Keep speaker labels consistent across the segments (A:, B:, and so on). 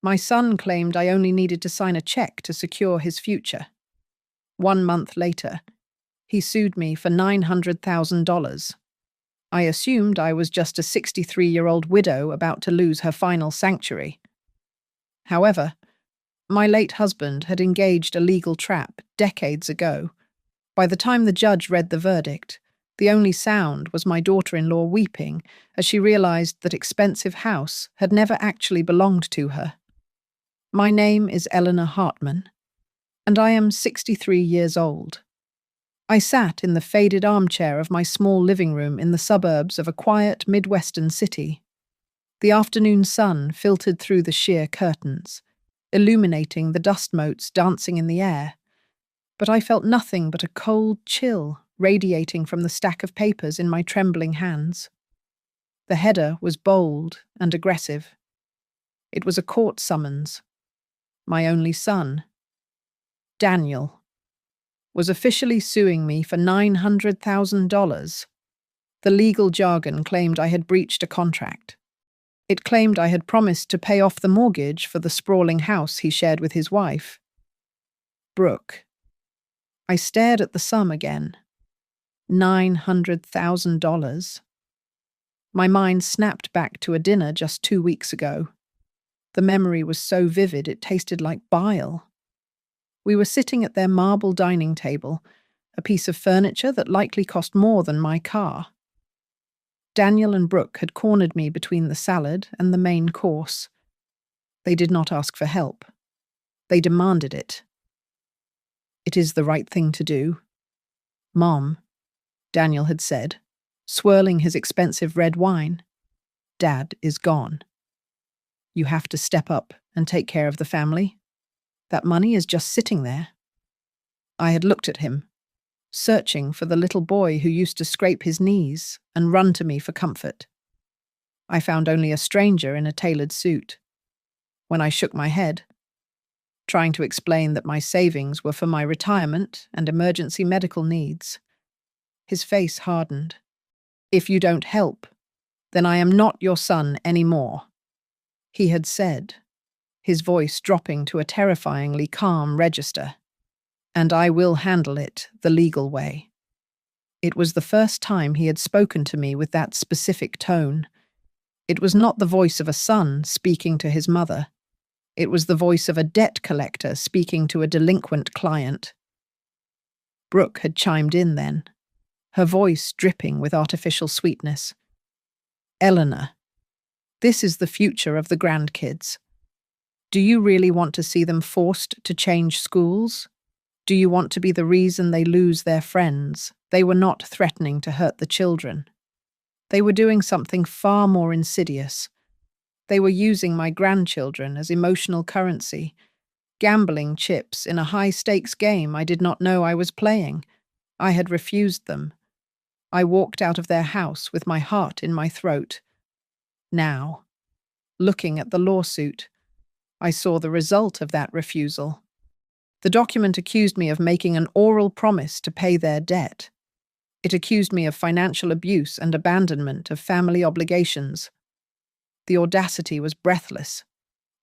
A: My son claimed I only needed to sign a check to secure his future. 1 month later, he sued me for $900,000. I assumed I was just a 63-year-old widow about to lose her final sanctuary. However, my late husband had engaged a legal trap decades ago. By the time the judge read the verdict, the only sound was my daughter-in-law weeping as she realized that expensive house had never actually belonged to her. My name is Eleanor Hartman, and I am 63 years old. I sat in the faded armchair of my small living room in the suburbs of a quiet Midwestern city. The afternoon sun filtered through the sheer curtains, illuminating the dust motes dancing in the air. But I felt nothing but a cold chill radiating from the stack of papers in my trembling hands. The header was bold and aggressive. It was a court summons. My only son, Daniel, was officially suing me for $900,000. The legal jargon claimed I had breached a contract. It claimed I had promised to pay off the mortgage for the sprawling house he shared with his wife. Brooke. I stared at the sum again. $900,000. My mind snapped back to a dinner just 2 weeks ago. The memory was so vivid it tasted like bile. We were sitting at their marble dining table, a piece of furniture that likely cost more than my car. Daniel and Brooke had cornered me between the salad and the main course. They did not ask for help. They demanded it. "It is the right thing to do, Mom," Daniel had said, swirling his expensive red wine. "Dad is gone. You have to step up and take care of the family. That money is just sitting there." I had looked at him, searching for the little boy who used to scrape his knees and run to me for comfort. I found only a stranger in a tailored suit. When I shook my head, trying to explain that my savings were for my retirement and emergency medical needs, his face hardened. "If you don't help, then I am not your son anymore," he had said, his voice dropping to a terrifyingly calm register. "And I will handle it the legal way." It was the first time he had spoken to me with that specific tone. It was not the voice of a son speaking to his mother. It was the voice of a debt collector speaking to a delinquent client. Brooke had chimed in then, her voice dripping with artificial sweetness. "Eleanor, this is the future of the grandkids. Do you really want to see them forced to change schools? Do you want to be the reason they lose their friends? They were not threatening to hurt the children. They were doing something far more insidious. They were using my grandchildren as emotional currency, gambling chips in a high-stakes game I did not know I was playing. I had refused them. I walked out of their house with my heart in my throat. Now, looking at the lawsuit, I saw the result of that refusal. The document accused me of making an oral promise to pay their debt. It accused me of financial abuse and abandonment of family obligations. The audacity was breathless.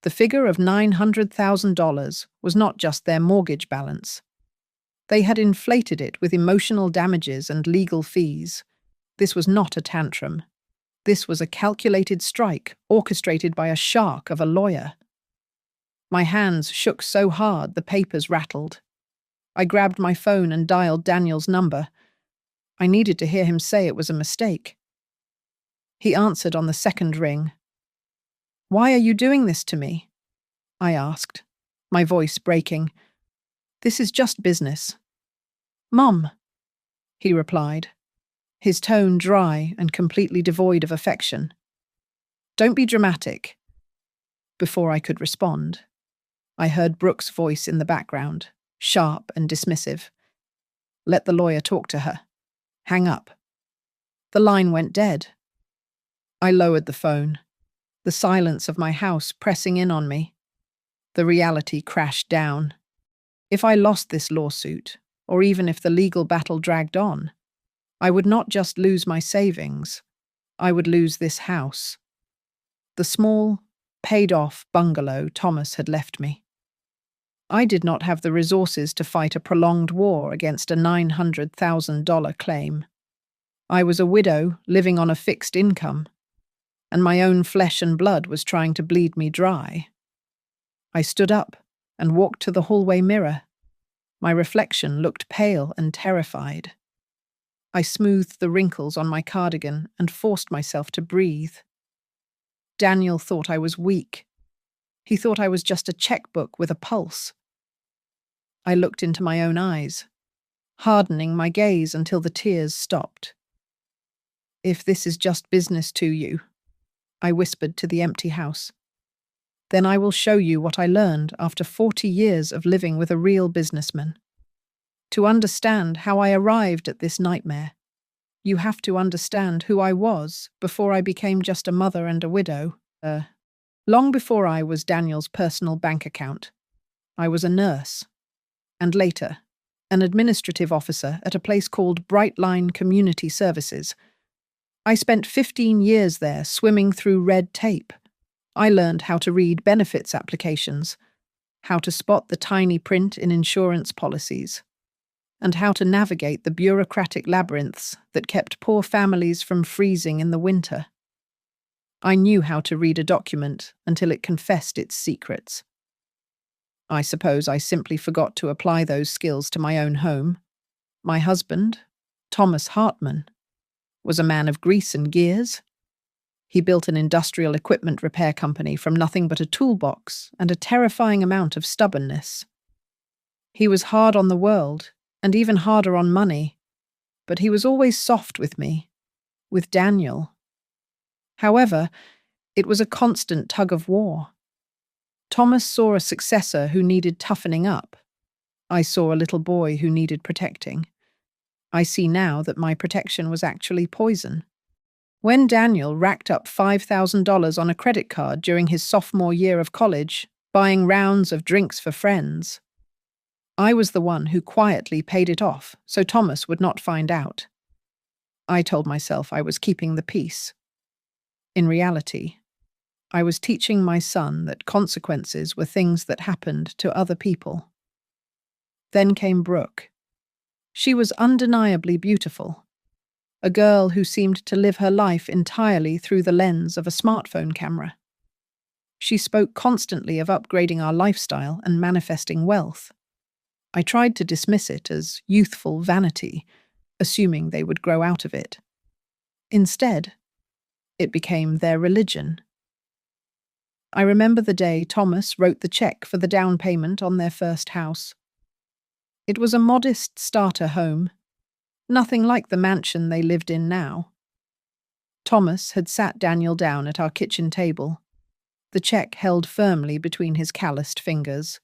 A: The figure of $900,000 was not just their mortgage balance. They had inflated it with emotional damages and legal fees. This was not a tantrum. This was a calculated strike orchestrated by a shark of a lawyer. My hands shook so hard the papers rattled. I grabbed my phone and dialed Daniel's number. I needed to hear him say it was a mistake. He answered on the second ring. "Why are you doing this to me?" I asked, my voice breaking. "This is just business." "Mom," he replied, his tone dry and completely devoid of affection. "Don't be dramatic." Before I could respond, I heard Brooke's voice in the background, sharp and dismissive. "Let the lawyer talk to her. Hang up." The line went dead. I lowered the phone, the silence of my house pressing in on me. The reality crashed down. If I lost this lawsuit, or even if the legal battle dragged on, I would not just lose my savings, I would lose this house. The small, paid-off bungalow Thomas had left me. I did not have the resources to fight a prolonged war against a $900,000 claim. I was a widow living on a fixed income, and my own flesh and blood was trying to bleed me dry. I stood up and walked to the hallway mirror. My reflection looked pale and terrified. I smoothed the wrinkles on my cardigan and forced myself to breathe. Daniel thought I was weak. He thought I was just a checkbook with a pulse. I looked into my own eyes, hardening my gaze until the tears stopped. "If this is just business to you," I whispered to the empty house, "then I will show you what I learned after 40 years of living with a real businessman. To understand how I arrived at this nightmare, you have to understand who I was before I became just a mother and a widow. Long before I was Daniel's personal bank account, I was a nurse, and later, an administrative officer at a place called Brightline Community Services. I spent 15 years there swimming through red tape. I learned how to read benefits applications, how to spot the tiny print in insurance policies, and how to navigate the bureaucratic labyrinths that kept poor families from freezing in the winter. I knew how to read a document until it confessed its secrets. I suppose I simply forgot to apply those skills to my own home. My husband, Thomas Hartman, was a man of grease and gears. He built an industrial equipment repair company from nothing but a toolbox and a terrifying amount of stubbornness. He was hard on the world, and even harder on money, but he was always soft with me, with Daniel. However, it was a constant tug of war. Thomas saw a successor who needed toughening up. I saw a little boy who needed protecting. I see now that my protection was actually poison. When Daniel racked up $5,000 on a credit card during his sophomore year of college, buying rounds of drinks for friends, I was the one who quietly paid it off so Thomas would not find out. I told myself I was keeping the peace. In reality, I was teaching my son that consequences were things that happened to other people. Then came Brooke. She was undeniably beautiful, a girl who seemed to live her life entirely through the lens of a smartphone camera. She spoke constantly of upgrading our lifestyle and manifesting wealth. I tried to dismiss it as youthful vanity, assuming they would grow out of it. Instead, it became their religion. I remember the day Thomas wrote the check for the down payment on their first house. It was a modest starter home, nothing like the mansion they lived in now. Thomas had sat Daniel down at our kitchen table, the check held firmly between his calloused fingers.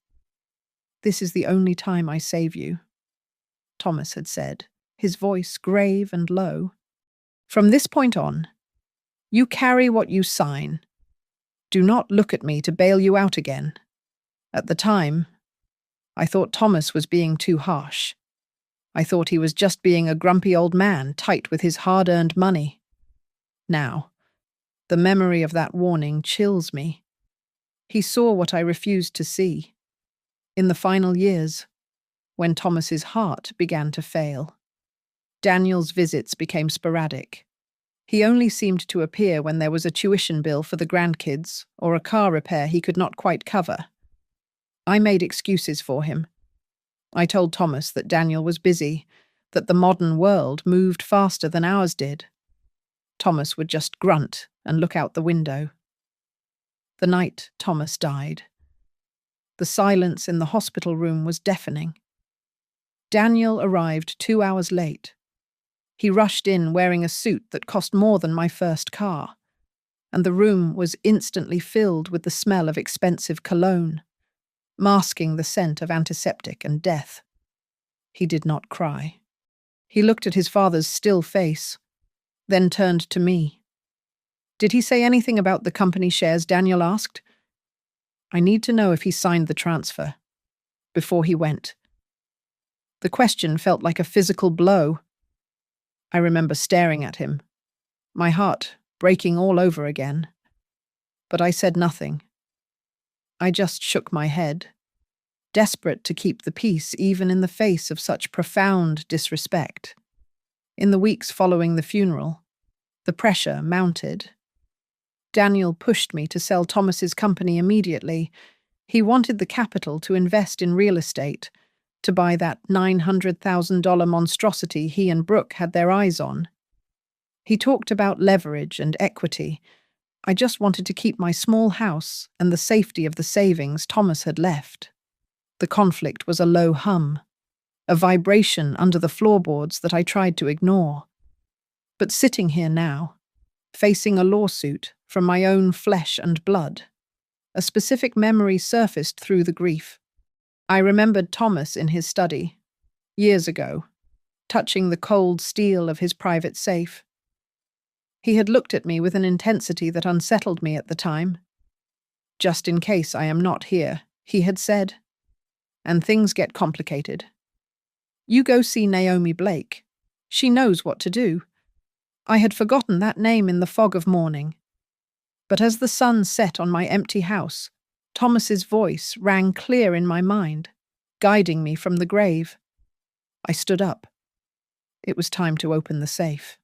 A: "This is the only time I save you," Thomas had said, his voice grave and low. "From this point on, you carry what you sign. Do not look at me to bail you out again." At the time, I thought Thomas was being too harsh. I thought he was just being a grumpy old man, tight with his hard-earned money. Now, the memory of that warning chills me. He saw what I refused to see. In the final years, when Thomas's heart began to fail, Daniel's visits became sporadic. He only seemed to appear when there was a tuition bill for the grandkids or a car repair he could not quite cover. I made excuses for him. I told Thomas that Daniel was busy, that the modern world moved faster than ours did. Thomas would just grunt and look out the window. The night Thomas died, the silence in the hospital room was deafening. Daniel arrived 2 hours late. He rushed in wearing a suit that cost more than my first car, and the room was instantly filled with the smell of expensive cologne, masking the scent of antiseptic and death. He did not cry. He looked at his father's still face, then turned to me. "Did he say anything about the company shares?" Daniel asked. "I need to know if he signed the transfer before he went." The question felt like a physical blow. I remember staring at him, my heart breaking all over again. But I said nothing, I just shook my head, desperate to keep the peace even in the face of such profound disrespect. In the weeks following the funeral, the pressure mounted. Daniel pushed me to sell Thomas's company immediately. He wanted the capital to invest in real estate, to buy that $900,000 monstrosity he and Brooke had their eyes on. He talked about leverage and equity. I just wanted to keep my small house and the safety of the savings Thomas had left. The conflict was a low hum, a vibration under the floorboards that I tried to ignore. But sitting here now, facing a lawsuit from my own flesh and blood, a specific memory surfaced through the grief. I remembered Thomas in his study, years ago, touching the cold steel of his private safe. He had looked at me with an intensity that unsettled me at the time. "Just in case I am not here," he had said. "And things get complicated. You go see Naomi Blake. She knows what to do." I had forgotten that name in the fog of morning. But as the sun set on my empty house, Thomas's voice rang clear in my mind, guiding me from the grave. I stood up. It was time to open the safe.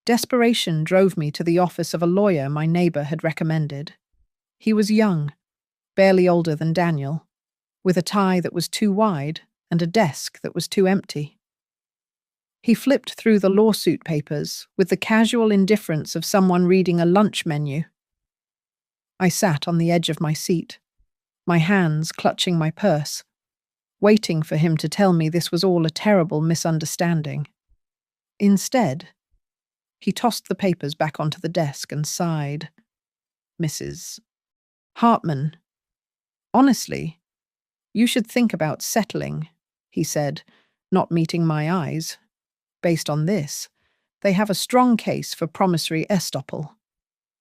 A: Desperation drove me to the office of a lawyer my neighbor had recommended. He was young, barely older than Daniel, with a tie that was too wide and a desk that was too empty. He flipped through the lawsuit papers with the casual indifference of someone reading a lunch menu. I sat on the edge of my seat, my hands clutching my purse, waiting for him to tell me this was all a terrible misunderstanding. Instead, he tossed the papers back onto the desk and sighed. "Mrs. Hartman, honestly, you should think about settling," he said, not meeting my eyes. "Based on this, they have a strong case for promissory estoppel.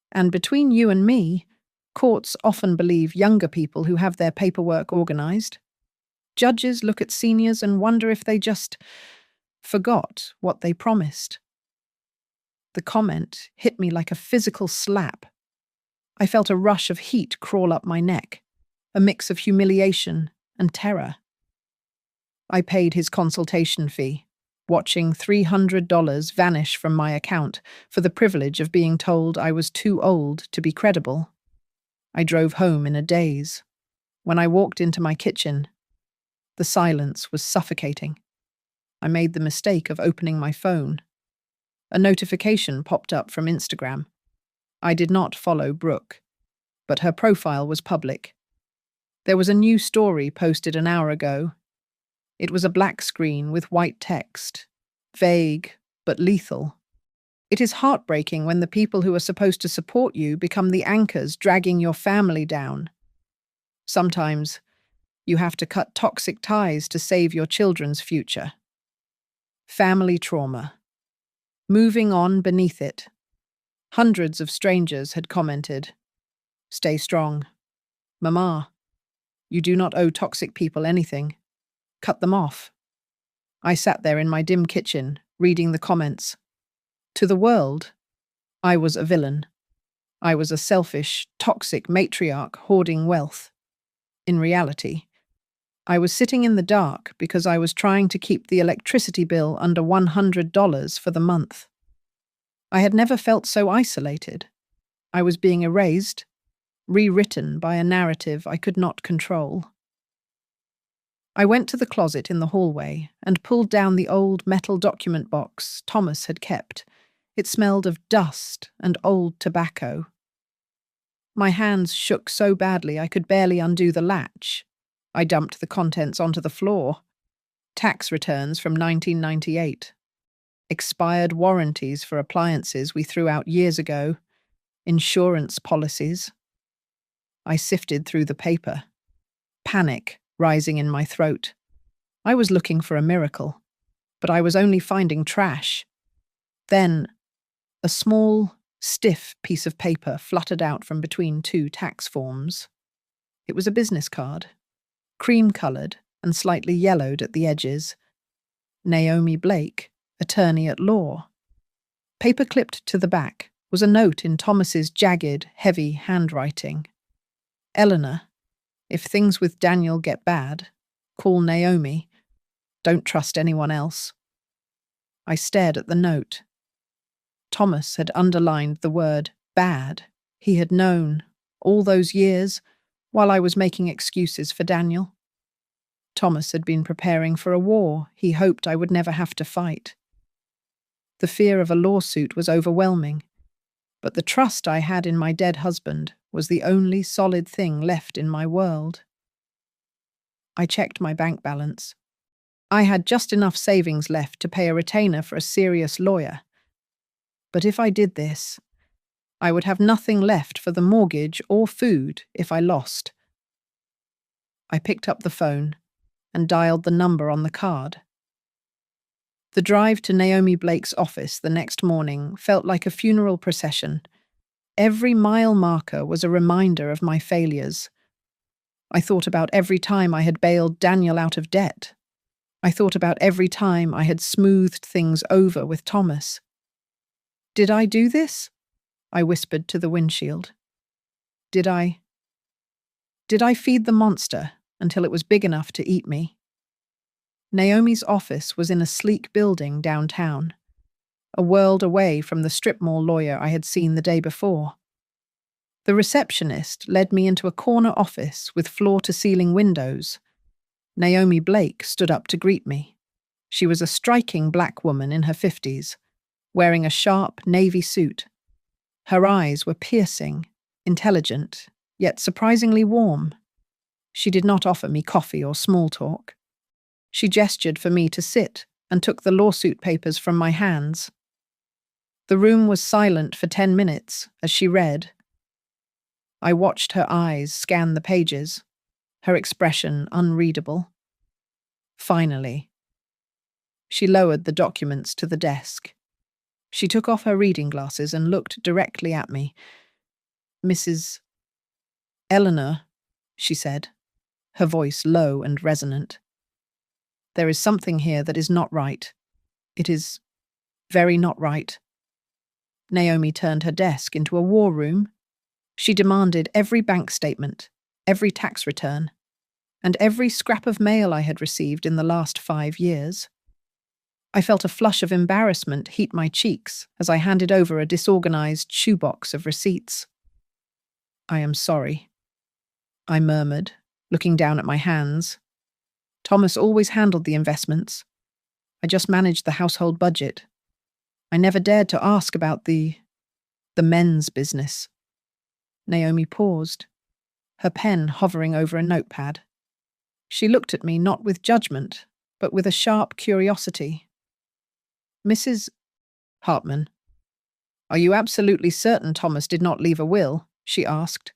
A: And between you and me, courts often believe younger people who have their paperwork organized. Judges look at seniors and wonder if they just forgot what they promised." The comment hit me like a physical slap. I felt a rush of heat crawl up my neck, a mix of humiliation and terror. I paid his consultation fee, watching $300 vanish from my account for the privilege of being told I was too old to be credible. I drove home in a daze. When I walked into my kitchen, the silence was suffocating. I made the mistake of opening my phone. A notification popped up from Instagram. I did not follow Brooke, but her profile was public. There was a new story posted an hour ago. It was a black screen with white text, vague but lethal. "It is heartbreaking when the people who are supposed to support you become the anchors dragging your family down. Sometimes you have to cut toxic ties to save your children's future." Family trauma. Moving on beneath it. Hundreds of strangers had commented, "Stay strong. Mama, you do not owe toxic people anything. Cut them off." I sat there in my dim kitchen, reading the comments. To the world, I was a villain. I was a selfish, toxic matriarch hoarding wealth. In reality, I was sitting in the dark because I was trying to keep the electricity bill under $100 for the month. I had never felt so isolated. I was being erased, rewritten by a narrative I could not control. I went to the closet in the hallway and pulled down the old metal document box Thomas had kept. It smelled of dust and old tobacco. My hands shook so badly I could barely undo the latch. I dumped the contents onto the floor. Tax returns from 1998. Expired warranties for appliances we threw out years ago. Insurance policies. I sifted through the paper. Panic rising in my throat. I was looking for a miracle, but I was only finding trash. Then, a small, stiff piece of paper fluttered out from between two tax forms. It was a business card, cream-coloured and slightly yellowed at the edges. Naomi Blake, attorney at law. Paper-clipped to the back was a note in Thomas's jagged, heavy handwriting. Eleanor, if things with Daniel get bad, call Naomi. Don't trust anyone else. I stared at the note. Thomas had underlined the word bad. He had known, all those years, while I was making excuses for Daniel. Thomas had been preparing for a war he hoped I would never have to fight. The fear of a lawsuit was overwhelming, but the trust I had in my dead husband was the only solid thing left in my world. I checked my bank balance. I had just enough savings left to pay a retainer for a serious lawyer. But if I did this, I would have nothing left for the mortgage or food if I lost. I picked up the phone and dialed the number on the card. The drive to Naomi Blake's office the next morning felt like a funeral procession. Every mile marker was a reminder of my failures. I thought about every time I had bailed Daniel out of debt. I thought about every time I had smoothed things over with Thomas. Did I do this? I whispered to the windshield. Did I feed the monster until it was big enough to eat me? Naomi's office was in a sleek building downtown, a world away from the strip mall lawyer I had seen the day before. The receptionist led me into a corner office with floor-to-ceiling windows. Naomi Blake stood up to greet me. She was a striking black woman in her 50s, wearing a sharp navy suit. Her eyes were piercing, intelligent, yet surprisingly warm. She did not offer me coffee or small talk. She gestured for me to sit and took the lawsuit papers from my hands. The room was silent for 10 minutes as she read. I watched her eyes scan the pages, her expression unreadable. Finally, she lowered the documents to the desk. She took off her reading glasses and looked directly at me. Mrs. Eleanor, she said, her voice low and resonant. There is something here that is not right. It is very not right. Naomi turned her desk into a war room. She demanded every bank statement, every tax return, and every scrap of mail I had received in the last 5 years. I felt a flush of embarrassment heat my cheeks as I handed over a disorganized shoebox of receipts. I am sorry, I murmured, looking down at my hands. Thomas always handled the investments. I just managed the household budget. I never dared to ask about the men's business. Naomi paused, her pen hovering over a notepad. She looked at me not with judgment, but with a sharp curiosity. Mrs. Hartman, are you absolutely certain Thomas did not leave a will? She asked.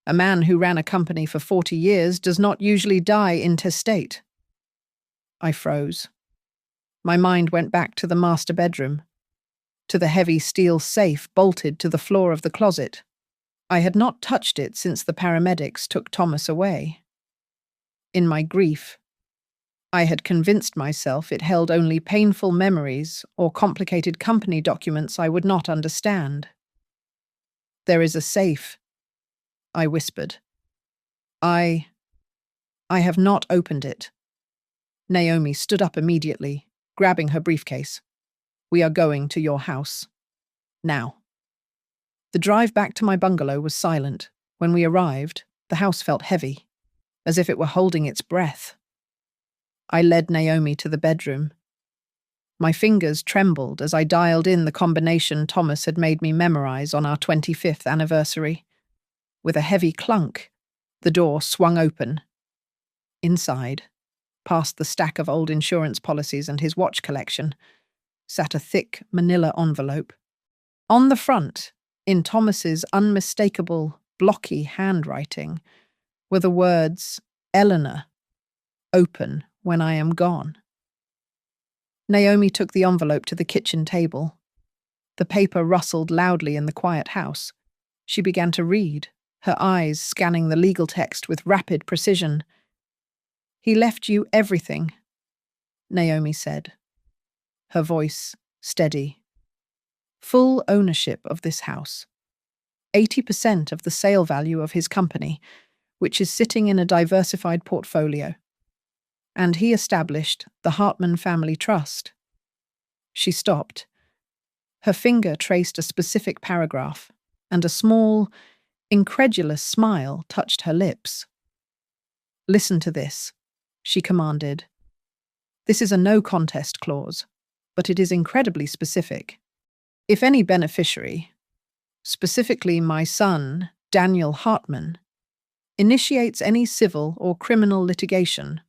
A: A man who ran a company for 40 years does not usually die intestate. I froze. My mind went back to the master bedroom, to the heavy steel safe bolted to the floor of the closet. I had not touched it since the paramedics took Thomas away. In my grief, I had convinced myself it held only painful memories or complicated company documents I would not understand. There is a safe, I whispered. I have not opened it. Naomi stood up immediately, grabbing her briefcase. We are going to your house. Now. The drive back to my bungalow was silent. When we arrived, the house felt heavy, as if it were holding its breath. I led Naomi to the bedroom. My fingers trembled as I dialed in the combination Thomas had made me memorize on our 25th anniversary. With a heavy clunk, the door swung open. Inside, past the stack of old insurance policies and his watch collection, sat a thick manila envelope. On the front, in Thomas's unmistakable, blocky handwriting, were the words, Eleanor, open when I am gone. Naomi took the envelope to the kitchen table. The paper rustled loudly in the quiet house. She began to read, her eyes scanning the legal text with rapid precision. He left you everything, Naomi said, her voice steady. Full ownership of this house. 80% of the sale value of his company, which is sitting in a diversified portfolio. And he established the Hartman Family Trust. She stopped. Her finger traced a specific paragraph, and a small, incredulous smile touched her lips. "Listen to this," she commanded. "This is a no-contest clause, but it is incredibly specific. If any beneficiary, specifically my son, Daniel Hartman, initiates any civil or criminal litigation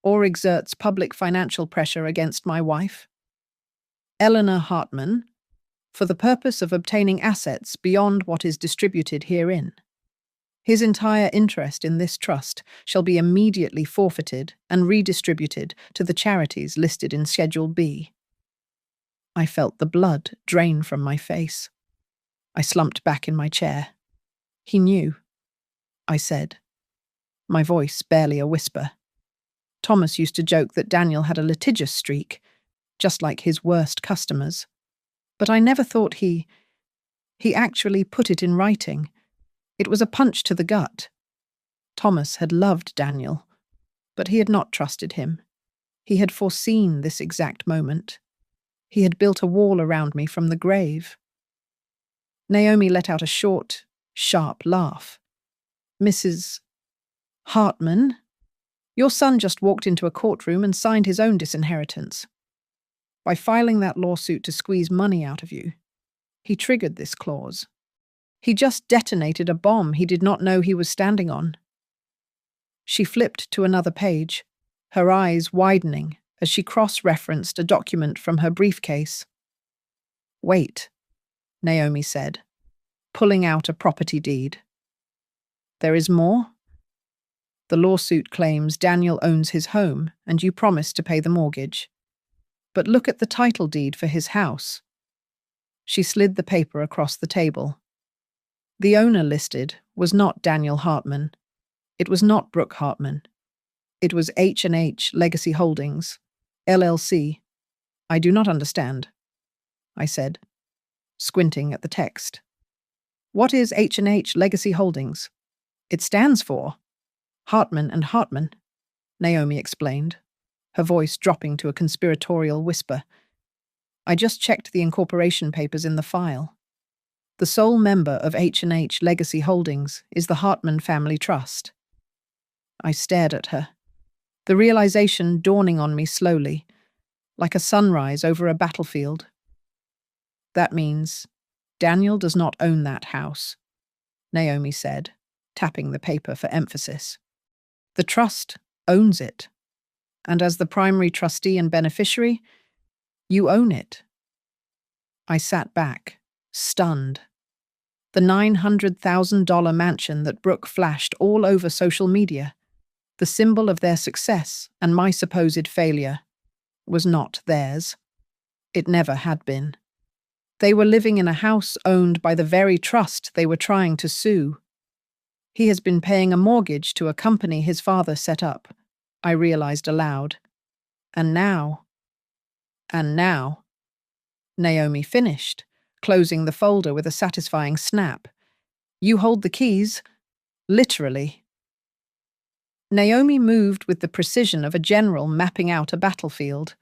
A: or exerts public financial pressure against my wife, Eleanor Hartman, for the purpose of obtaining assets beyond what is distributed herein, his entire interest in this trust shall be immediately forfeited and redistributed to the charities listed in Schedule B." I felt the blood drain from my face. I slumped back in my chair. "He knew," I said, my voice barely a whisper. Thomas used to joke that Daniel had a litigious streak, just like his worst customers. But I never thought he actually put it in writing. It was a punch to the gut. Thomas had loved Daniel, but he had not trusted him. He had foreseen this exact moment. He had built a wall around me from the grave. Naomi let out a short, sharp laugh. "Mrs. Hartman, your son just walked into a courtroom and signed his own disinheritance. By filing that lawsuit to squeeze money out of you, he triggered this clause. He just detonated a bomb he did not know he was standing on." She flipped to another page, her eyes widening as she cross-referenced a document from her briefcase. "Wait," Naomi said, pulling out a property deed. "There is more? The lawsuit claims Daniel owns his home and you promised to pay the mortgage. But look at the title deed for his house." She slid the paper across the table. The owner listed was not Daniel Hartman. It was not Brooke Hartman. It was H&H Legacy Holdings, LLC. "I do not understand," I said, squinting at the text. "What is H&H Legacy Holdings?" "It stands for Hartman and Hartman," Naomi explained, her voice dropping to a conspiratorial whisper. "I just checked the incorporation papers in the file. The sole member of H&H Legacy Holdings is the Hartman Family Trust." I stared at her, the realization dawning on me slowly, like a sunrise over a battlefield. "That means Daniel does not own that house," Naomi said, tapping the paper for emphasis. "The trust owns it, and as the primary trustee and beneficiary, you own it." I sat back, stunned. The $900,000 mansion that Brooke flashed all over social media, the symbol of their success and my supposed failure, was not theirs. It never had been. They were living in a house owned by the very trust they were trying to sue. He has been paying a mortgage to a company his father set up, I realized aloud. And now, Naomi finished, closing the folder with a satisfying snap. "You hold the keys, literally." Naomi moved with the precision of a general mapping out a battlefield.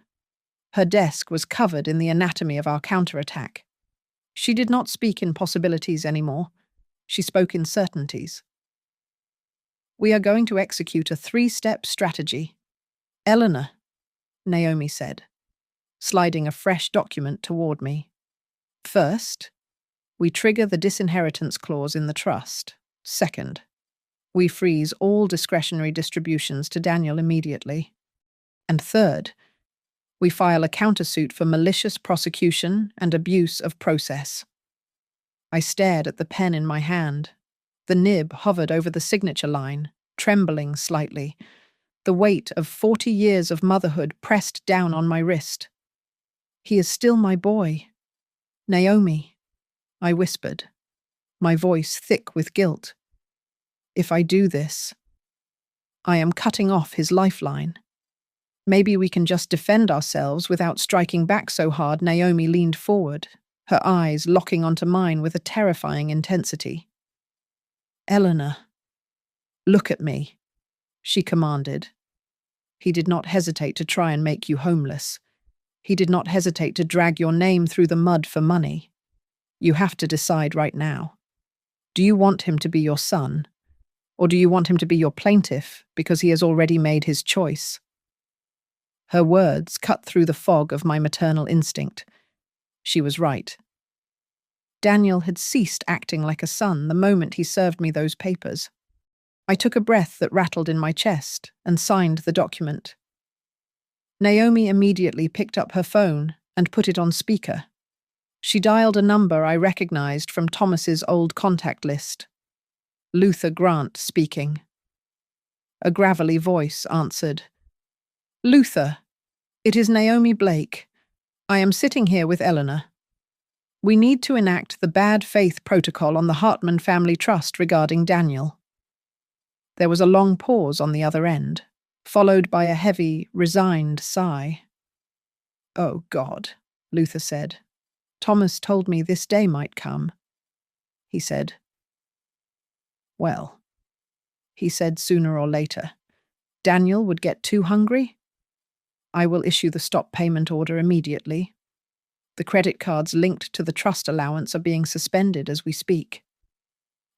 A: Her desk was covered in the anatomy of our counterattack. She did not speak in possibilities anymore. She spoke in certainties. "We are going to execute a 3-step strategy." "Eleanor," Naomi said, sliding a fresh document toward me. "First, we trigger the disinheritance clause in the trust. Second, we freeze all discretionary distributions to Daniel immediately. And third, we file a countersuit for malicious prosecution and abuse of process." I stared at the pen in my hand. The nib hovered over the signature line, trembling slightly. The weight of 40 years of motherhood pressed down on my wrist. "He is still my boy." "Naomi," I whispered, my voice thick with guilt. "If I do this, I am cutting off his lifeline. Maybe we can just defend ourselves without striking back so hard." Naomi leaned forward, her eyes locking onto mine with a terrifying intensity. "Eleanor, look at me," she commanded. "He did not hesitate to try and make you homeless. He did not hesitate to drag your name through the mud for money. You have to decide right now. Do you want him to be your son? Or do you want him to be your plaintiff because he has already made his choice?" Her words cut through the fog of my maternal instinct. She was right. Daniel had ceased acting like a son the moment he served me those papers. I took a breath that rattled in my chest and signed the document. Naomi immediately picked up her phone and put it on speaker. She dialed a number I recognized from Thomas's old contact list. Luther Grant speaking. A gravelly voice answered. "Luther, it is Naomi Blake. I am sitting here with Eleanor. We need to enact the bad faith protocol on the Hartman Family Trust regarding Daniel." There was a long pause on the other end, followed by a heavy, resigned sigh. "Oh, God," Luther said. "Thomas told me this day might come." He said, "Well," he said sooner or later, "Daniel would get too hungry? I will issue the stop payment order immediately. The credit cards linked to the trust allowance are being suspended as we speak."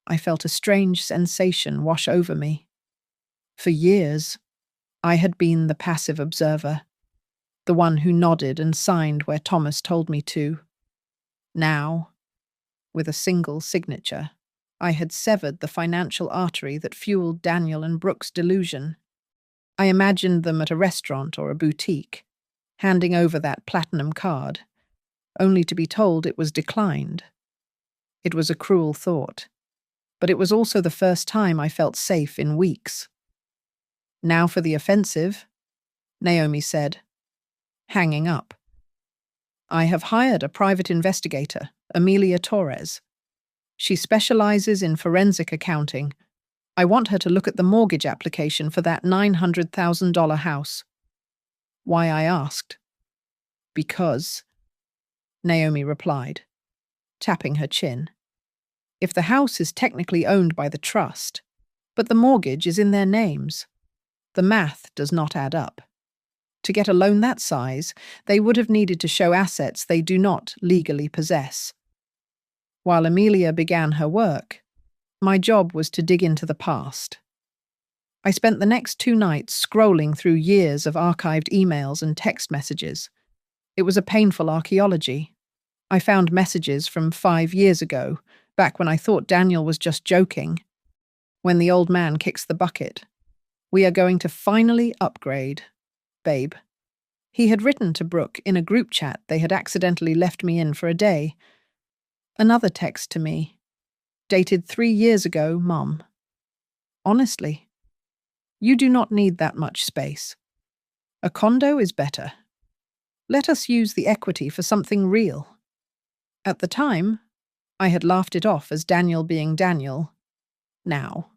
A: I felt a strange sensation wash over me. For years, I had been the passive observer, the one who nodded and signed where Thomas told me to. Now, with a single signature, I had severed the financial artery that fueled Daniel and Brooke's delusion. I imagined them at a restaurant or a boutique, handing over that platinum card, only to be told it was declined. It was a cruel thought, but it was also the first time I felt safe in weeks. "Now for the offensive," Naomi said, hanging up. "I have hired a private investigator, Amelia Torres. She specializes in forensic accounting. I want her to look at the mortgage application for that $900,000 house." Why, I asked. "Because," Naomi replied, tapping her chin. "If the house is technically owned by the trust, but the mortgage is in their names, the math does not add up. To get a loan that size, they would have needed to show assets they do not legally possess." While Amelia began her work, my job was to dig into the past. I spent the next 2 nights scrolling through years of archived emails and text messages. It was a painful archaeology. I found messages from 5 years ago, back when I thought Daniel was just joking. "When the old man kicks the bucket, we are going to finally upgrade, babe." He had written to Brooke in a group chat they had accidentally left me in for a day. Another text to me, dated 3 years ago, Mom. "Honestly, you do not need that much space. A condo is better. Let us use the equity for something real." At the time, I had laughed it off as Daniel being Daniel. Now,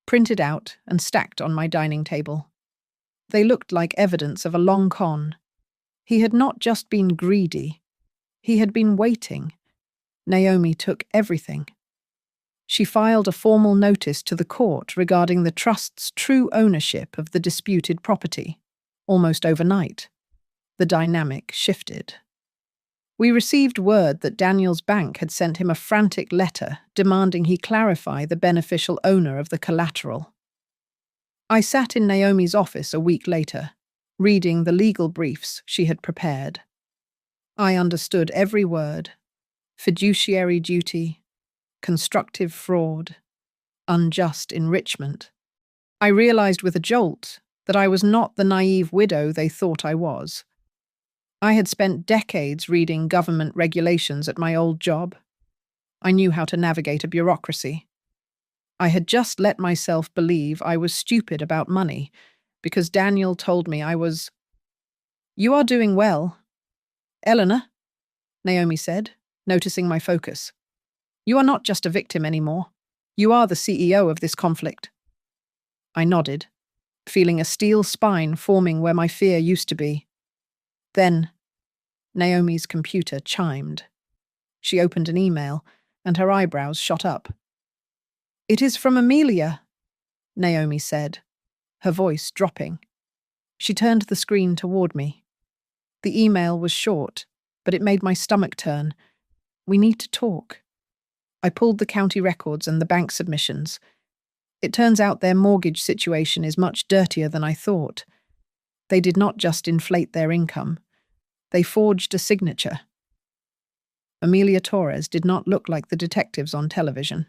A: printed out and stacked on my dining table. They looked like evidence of a long con. He had not just been greedy. He had been waiting. Naomi took everything. She filed a formal notice to the court regarding the trust's true ownership of the disputed property. Almost overnight, the dynamic shifted. We received word that Daniel's bank had sent him a frantic letter demanding he clarify the beneficial owner of the collateral. I sat in Naomi's office a week later, reading the legal briefs she had prepared. I understood every word. Fiduciary duty, constructive fraud, unjust enrichment. I realized with a jolt that I was not the naive widow they thought I was. I had spent decades reading government regulations at my old job. I knew how to navigate a bureaucracy. I had just let myself believe I was stupid about money because Daniel told me I was. "You are doing well, Eleanor," Naomi said, noticing my focus. "You are not just a victim anymore. You are the CEO of this conflict." I nodded, feeling a steel spine forming where my fear used to be. Then, Naomi's computer chimed. She opened an email, and her eyebrows shot up. "It is from Amelia," Naomi said, her voice dropping. She turned the screen toward me. The email was short, but it made my stomach turn. "We need to talk." I pulled the county records and the bank submissions. It turns out their mortgage situation is much dirtier than I thought. They did not just inflate their income. They forged a signature. Amelia Torres did not look like the detectives on television.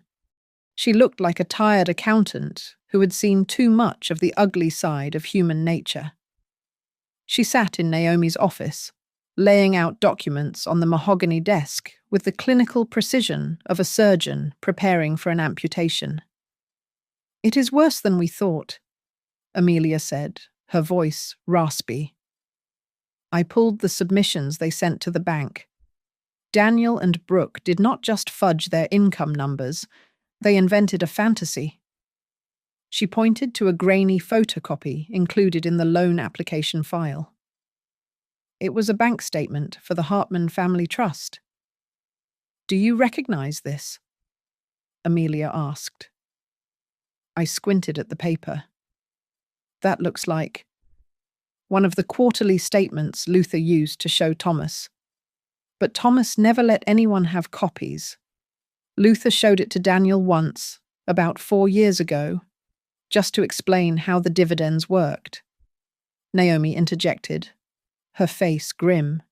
A: She looked like a tired accountant who had seen too much of the ugly side of human nature. She sat in Naomi's office, laying out documents on the mahogany desk with the clinical precision of a surgeon preparing for an amputation. "It is worse than we thought," Amelia said, her voice raspy. I pulled the submissions they sent to the bank. Daniel and Brooke did not just fudge their income numbers, they invented a fantasy. She pointed to a grainy photocopy included in the loan application file. It was a bank statement for the Hartman Family Trust. "Do you recognize this?" Amelia asked. I squinted at the paper. "That looks like one of the quarterly statements Luther used to show Thomas. But Thomas never let anyone have copies. Luther showed it to Daniel once, about 4 years ago, just to explain how the dividends worked." Naomi interjected, her face grim.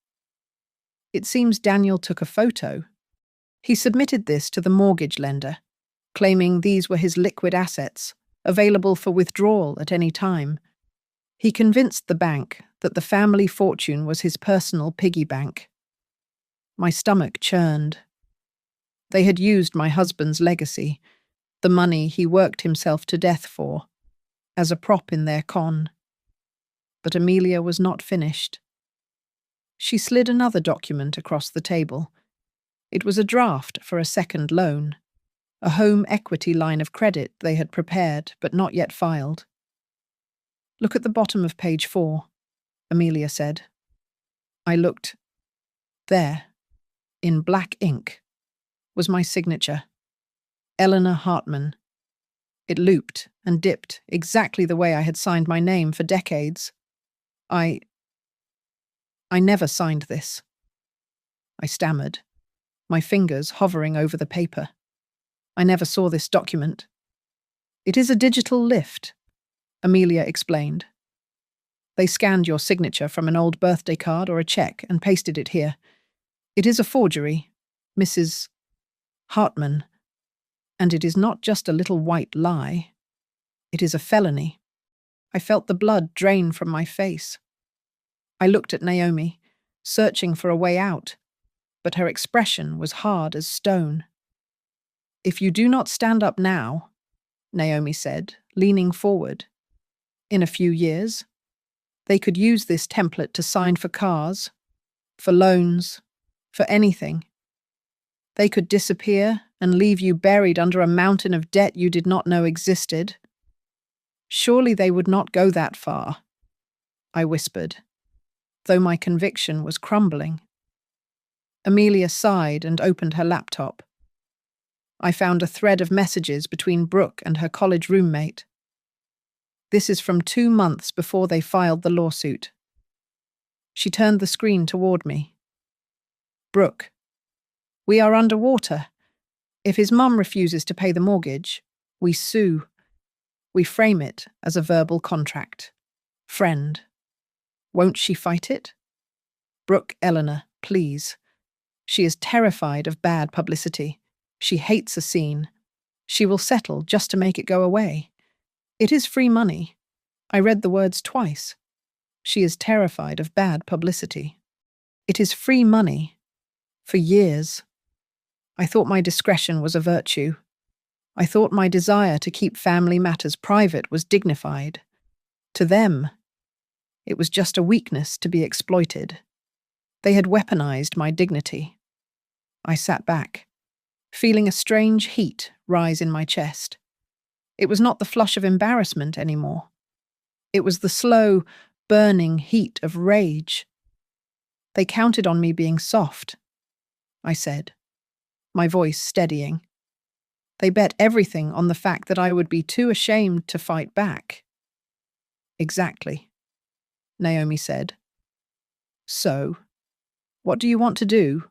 A: "It seems Daniel took a photo. He submitted this to the mortgage lender, claiming these were his liquid assets, available for withdrawal at any time. He convinced the bank that the family fortune was his personal piggy bank." My stomach churned. They had used my husband's legacy, the money he worked himself to death for, as a prop in their con. But Amelia was not finished. She slid another document across the table. It was a draft for a second loan, a home equity line of credit they had prepared but not yet filed. "Look at the bottom of page 4, Amelia said. I looked. There, in black ink, was my signature. Eleanor Hartman. It looped and dipped exactly the way I had signed my name for decades. I never signed this." I stammered, my fingers hovering over the paper. "I never saw this document." "It is a digital lift," Amelia explained. "They scanned your signature from an old birthday card or a check and pasted it here. It is a forgery, Mrs. Hartman, and it is not just a little white lie. It is a felony." I felt the blood drain from my face. I looked at Naomi, searching for a way out, but her expression was hard as stone. "If you do not stand up now," Naomi said, leaning forward, "in a few years, they could use this template to sign for cars, for loans, for anything. They could disappear and leave you buried under a mountain of debt you did not know existed. Surely they would not go that far," I whispered, though my conviction was crumbling. Amelia sighed and opened her laptop. I found a thread of messages between Brooke and her college roommate. This is from 2 months before they filed the lawsuit. She turned the screen toward me. "Brooke, we are underwater. If his mum refuses to pay the mortgage, we sue. We frame it as a verbal contract. Friend. Won't she fight it? Brooke Eleanor, please. She is terrified of bad publicity. She hates a scene. She will settle just to make it go away. It is free money. I read the words twice. She is terrified of bad publicity. It is free money. For years. I thought my discretion was a virtue. I thought my desire to keep family matters private was dignified. To them, it was just a weakness to be exploited. They had weaponized my dignity. I sat back, feeling a strange heat rise in my chest. It was not the flush of embarrassment anymore. It was the slow, burning heat of rage. They counted on me being soft, I said. my voice steadying. They bet everything on the fact that I would be too ashamed to fight back. Exactly, Naomi said. So, what do you want to do?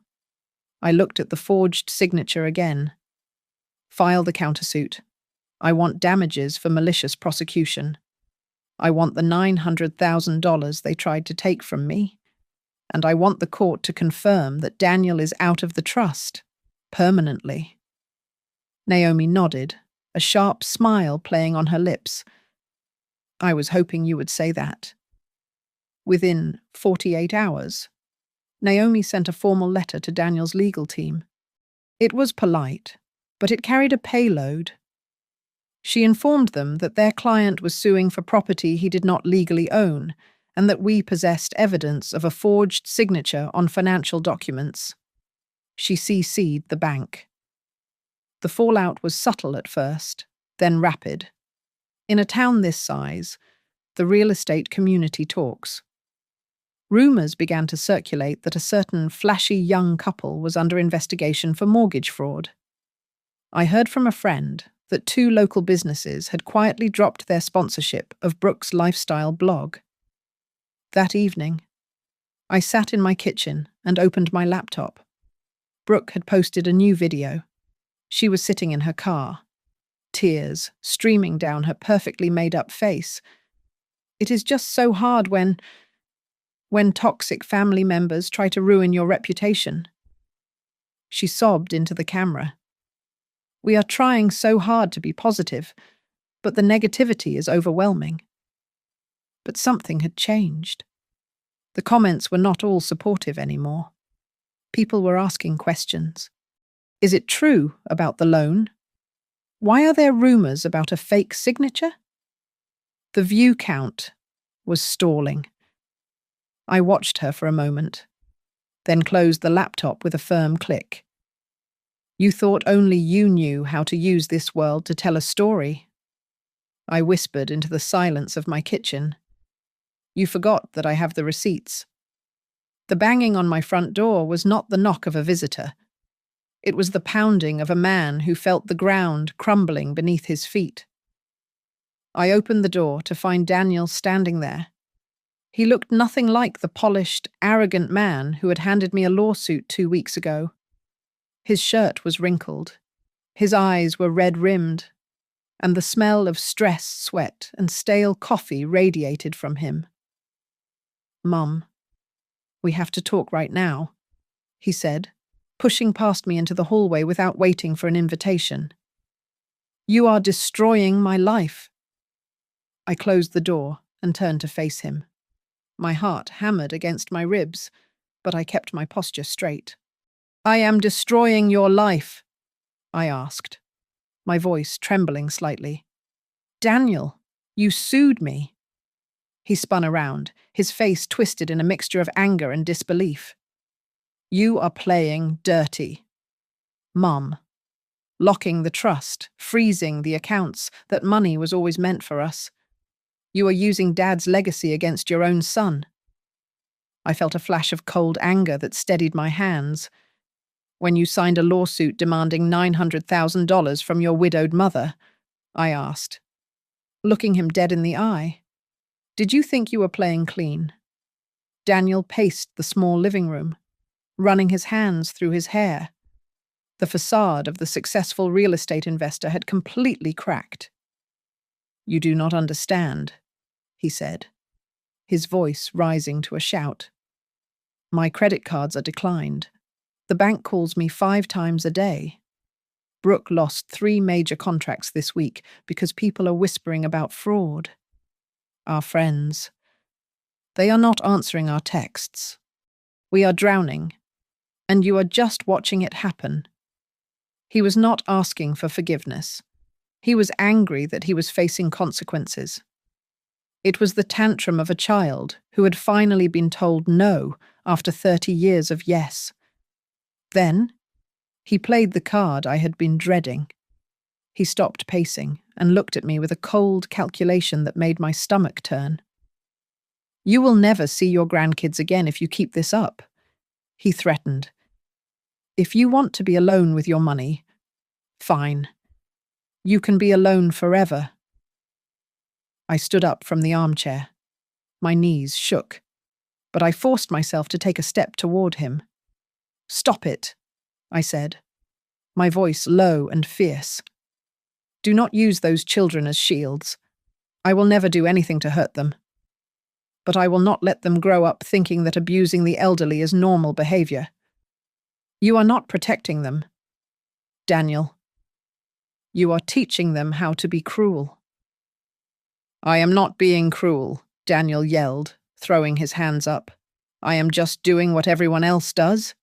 A: I looked at the forged signature again. File the countersuit. I want damages for malicious prosecution. I want the $900,000 they tried to take from me. And I want the court to confirm that Daniel is out of the trust, permanently. Naomi nodded, a sharp smile playing on her lips. I was hoping you would say that. Within 48 hours, Naomi sent a formal letter to Daniel's legal team. It was polite, but it carried a payload. She informed them that their client was suing for property he did not legally own, and that we possessed evidence of a forged signature on financial documents. She CC'd the bank. The fallout was subtle at first, then rapid. In a town this size, the real estate community talks. Rumours began to circulate that a certain flashy young couple was under investigation for mortgage fraud. I heard from a friend that 2 local businesses had quietly dropped their sponsorship of Brooke's lifestyle blog. That evening, I sat in my kitchen and opened my laptop. Brooke had posted a new video. She was sitting in her car, tears streaming down her perfectly made-up face. It is just so hard when toxic family members try to ruin your reputation. She sobbed into the camera. We are trying so hard to be positive, but the negativity is overwhelming. But something had changed. The comments were not all supportive anymore. People were asking questions. Is it true about the loan? Why are there rumours about a fake signature? The view count was stalling. I watched her for a moment, then closed the laptop with a firm click. You thought only you knew how to use this world to tell a story. I whispered into the silence of my kitchen. You forgot that I have the receipts. The banging on my front door was not the knock of a visitor. It was the pounding of a man who felt the ground crumbling beneath his feet. I opened the door to find Daniel standing there. He looked nothing like the polished, arrogant man who had handed me a lawsuit 2 weeks ago. His shirt was wrinkled. His eyes were red-rimmed, and the smell of stressed sweat and stale coffee radiated from him. Mum, we have to talk right now, he said, pushing past me into the hallway without waiting for an invitation. You are destroying my life. I closed the door and turned to face him. My heart hammered against my ribs, but I kept my posture straight. I am destroying your life, I asked, my voice trembling slightly. Daniel, you sued me. He spun around, his face twisted in a mixture of anger and disbelief. You are playing dirty. Mum. Locking the trust, freezing the accounts, that money was always meant for us. You are using Dad's legacy against your own son. I felt a flash of cold anger that steadied my hands. When you signed a lawsuit demanding $900,000 from your widowed mother, I asked, looking him dead in the eye. Did you think you were playing clean? Daniel paced the small living room, running his hands through his hair. The facade of the successful real estate investor had completely cracked. You do not understand, he said, his voice rising to a shout. My credit cards are declined. The bank calls me 5 times a day. Brooke lost 3 major contracts this week because people are whispering about fraud. Our friends. They are not answering our texts. We are drowning, and you are just watching it happen. He was not asking for forgiveness. He was angry that he was facing consequences. It was the tantrum of a child who had finally been told no after 30 years of yes. Then, he played the card I had been dreading. He stopped pacing and looked at me with a cold calculation that made my stomach turn. You will never see your grandkids again if you keep this up, he threatened. If you want to be alone with your money, fine. You can be alone forever. I stood up from the armchair. My knees shook, but I forced myself to take a step toward him. "Stop it," I said, my voice low and fierce. "Do not use those children as shields. I will never do anything to hurt them. But I will not let them grow up thinking that abusing the elderly is normal behavior. You are not protecting them, Daniel. You are teaching them how to be cruel." "I am not being cruel," Daniel yelled, throwing his hands up. "I am just doing what everyone else does."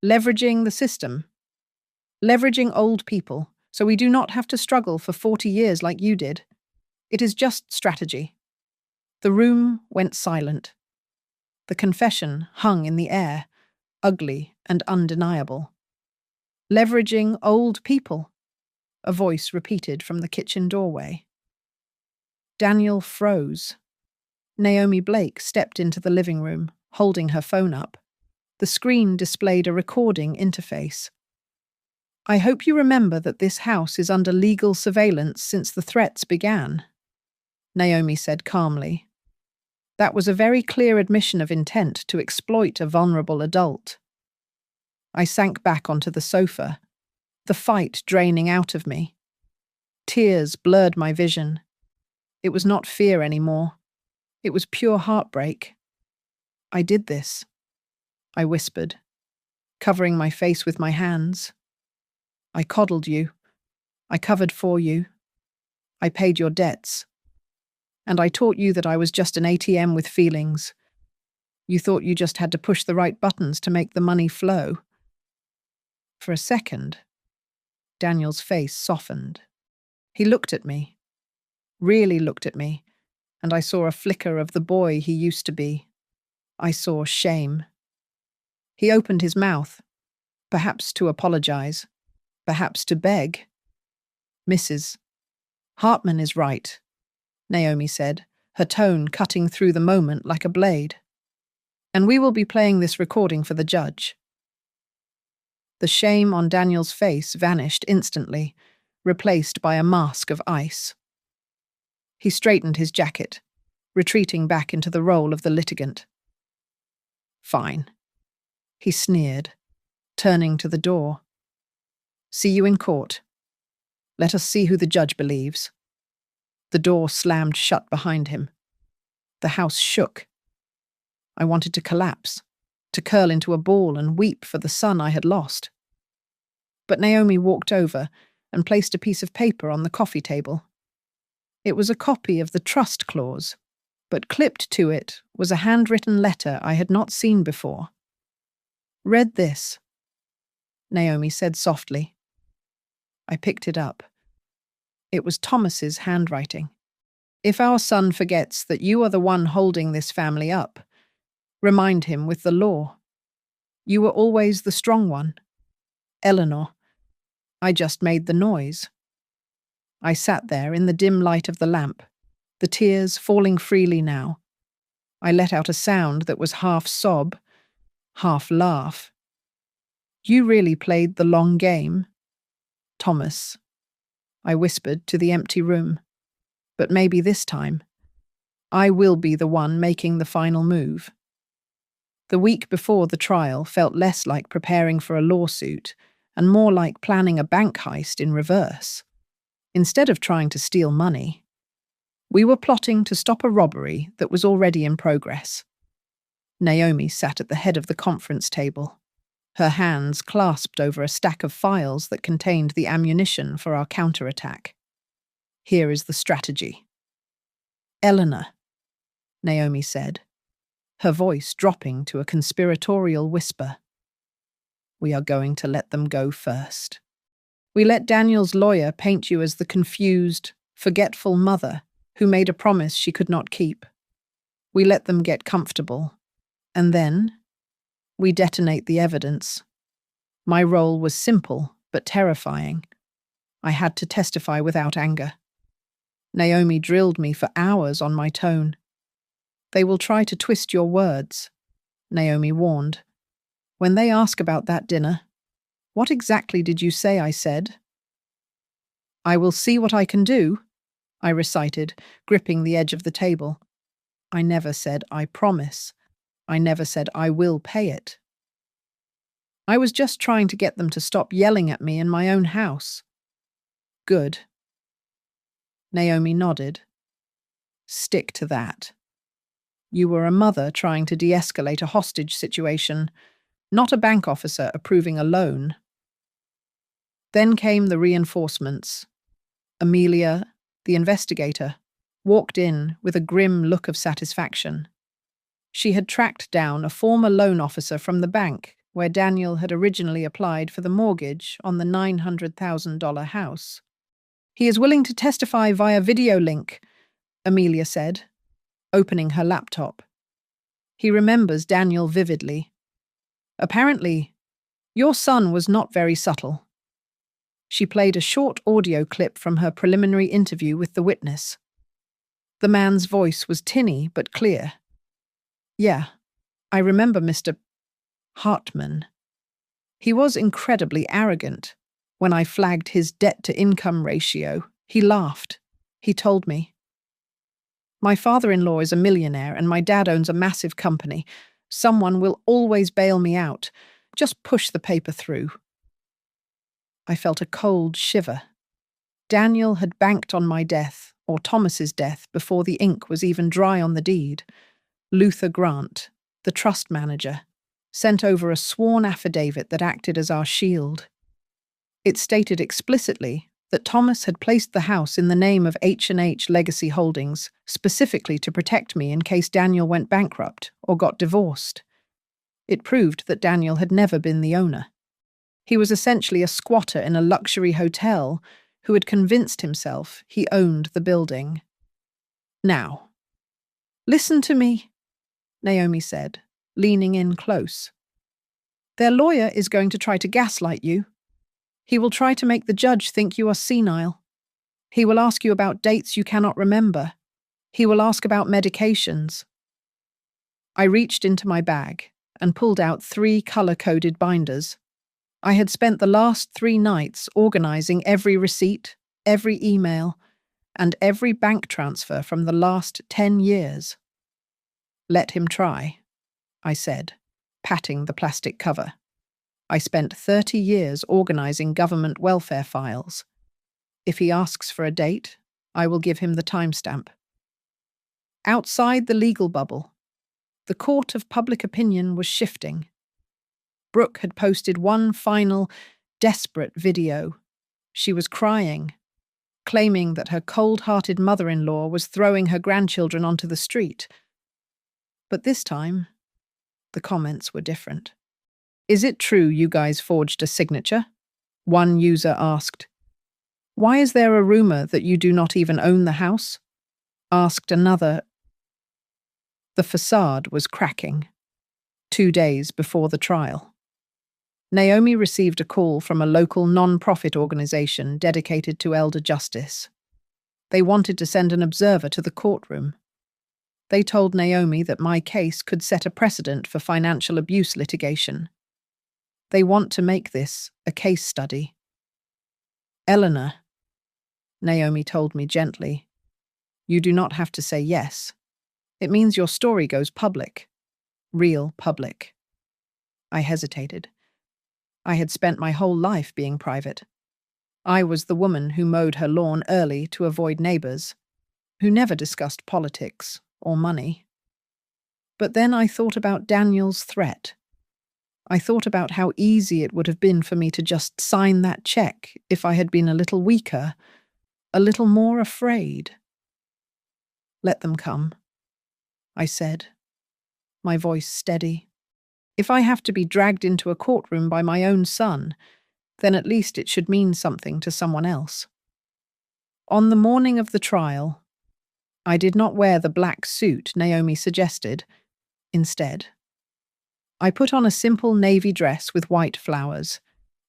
A: Leveraging the system. Leveraging old people, so we do not have to struggle for 40 years like you did. It is just strategy. The room went silent. The confession hung in the air, ugly and undeniable. "Leveraging old people," a voice repeated from the kitchen doorway. Daniel froze. Naomi Blake stepped into the living room, holding her phone up. The screen displayed a recording interface. "I hope you remember that this house is under legal surveillance since the threats began," Naomi said calmly. That was a very clear admission of intent to exploit a vulnerable adult. I sank back onto the sofa, the fight draining out of me. Tears blurred my vision. It was not fear anymore. It was pure heartbreak. "I did this," I whispered, covering my face with my hands. "I coddled you. I covered for you. I paid your debts. And I taught you that I was just an ATM with feelings. You thought you just had to push the right buttons to make the money flow." For a second, Daniel's face softened. He looked at me, really looked at me, and I saw a flicker of the boy he used to be. I saw shame. He opened his mouth, perhaps to apologize, perhaps to beg. "Mrs. Hartman is right," Naomi said, her tone cutting through the moment like a blade. "And we will be playing this recording for the judge." The shame on Daniel's face vanished instantly, replaced by a mask of ice. He straightened his jacket, retreating back into the role of the litigant. "Fine," he sneered, turning to the door. "See you in court. Let us see who the judge believes." The door slammed shut behind him. The house shook. I wanted to collapse, to curl into a ball and weep for the son I had lost. But Naomi walked over and placed a piece of paper on the coffee table. It was a copy of the trust clause, but clipped to it was a handwritten letter I had not seen before. "Read this," Naomi said softly. I picked it up. It was Thomas's handwriting. "If our son forgets that you are the one holding this family up, remind him with the law. You were always the strong one. Eleanor." I just made the noise. I sat there in the dim light of the lamp, the tears falling freely now. I let out a sound that was half sob, half laugh. "You really played the long game, Thomas," I whispered to the empty room. "But maybe this time, I will be the one making the final move." The week before the trial felt less like preparing for a lawsuit and more like planning a bank heist in reverse. Instead of trying to steal money, we were plotting to stop a robbery that was already in progress. Naomi sat at the head of the conference table, her hands clasped over a stack of files that contained the ammunition for our counterattack. "Here is the strategy." "Eleanor," Naomi said, her voice dropping to a conspiratorial whisper. "We are going to let them go first. We let Daniel's lawyer paint you as the confused, forgetful mother who made a promise she could not keep. We let them get comfortable. And then we detonate the evidence. My role was simple but terrifying. I had to testify without anger. Naomi drilled me for hours on my tone. "They will try to twist your words," Naomi warned. When they ask about that dinner, what exactly did you say? I said. I will see what I can do, I recited, gripping the edge of the table. I never said, I promise. I never said, I will pay it. I was just trying to get them to stop yelling at me in my own house. Good. Naomi nodded. Stick to that. You were a mother trying to de-escalate a hostage situation, not a bank officer approving a loan. Then came the reinforcements. Amelia, the investigator, walked in with a grim look of satisfaction. She had tracked down a former loan officer from the bank where Daniel had originally applied for the mortgage on the $900,000 house. He is willing to testify via video link, Amelia said, opening her laptop. He remembers Daniel vividly. Apparently, your son was not very subtle. She played a short audio clip from her preliminary interview with the witness. The man's voice was tinny but clear. Yeah, I remember Mr. Hartman. He was incredibly arrogant. When I flagged his debt-to-income ratio, he laughed. He told me, my father-in-law is a millionaire and my dad owns a massive company. Someone will always bail me out. Just push the paper through. I felt a cold shiver. Daniel had banked on my death, or Thomas's death, before the ink was even dry on the deed. Luther Grant, the trust manager, sent over a sworn affidavit that acted as our shield. It stated explicitly that Thomas had placed the house in the name of H&H Legacy Holdings specifically to protect me in case Daniel went bankrupt or got divorced. It proved that Daniel had never been the owner. He was essentially a squatter in a luxury hotel who had convinced himself he owned the building. Now, listen to me, Naomi said, leaning in close. Their lawyer is going to try to gaslight you. He will try to make the judge think you are senile. He will ask you about dates you cannot remember. He will ask about medications. I reached into my bag and pulled out 3 color-coded binders. I had spent the last 3 nights organizing every receipt, every email, and every bank transfer from the last 10 years. Let him try, I said, patting the plastic cover. I spent 30 years organizing government welfare files. If he asks for a date, I will give him the timestamp. Outside the legal bubble, the court of public opinion was shifting. Brooke had posted one final, desperate video. She was crying, claiming that her cold-hearted mother-in-law was throwing her grandchildren onto the street. But this time, the comments were different. Is it true you guys forged a signature? One user asked. Why is there a rumor that you do not even own the house? Asked another. The facade was cracking. 2 days before the trial. Naomi received a call from a local non-profit organization dedicated to elder justice. They wanted to send an observer to the courtroom. They told Naomi that my case could set a precedent for financial abuse litigation. They want to make this a case study. Eleanor, Naomi told me gently, you do not have to say yes. It means your story goes public. Real public. I hesitated. I had spent my whole life being private. I was the woman who mowed her lawn early to avoid neighbors, who never discussed politics or money. But then I thought about Daniel's threat. I thought about how easy it would have been for me to just sign that check if I had been a little weaker, a little more afraid. Let them come, I said, my voice steady. If I have to be dragged into a courtroom by my own son, then at least it should mean something to someone else. On the morning of the trial, I did not wear the black suit Naomi suggested. Instead, I put on a simple navy dress with white flowers.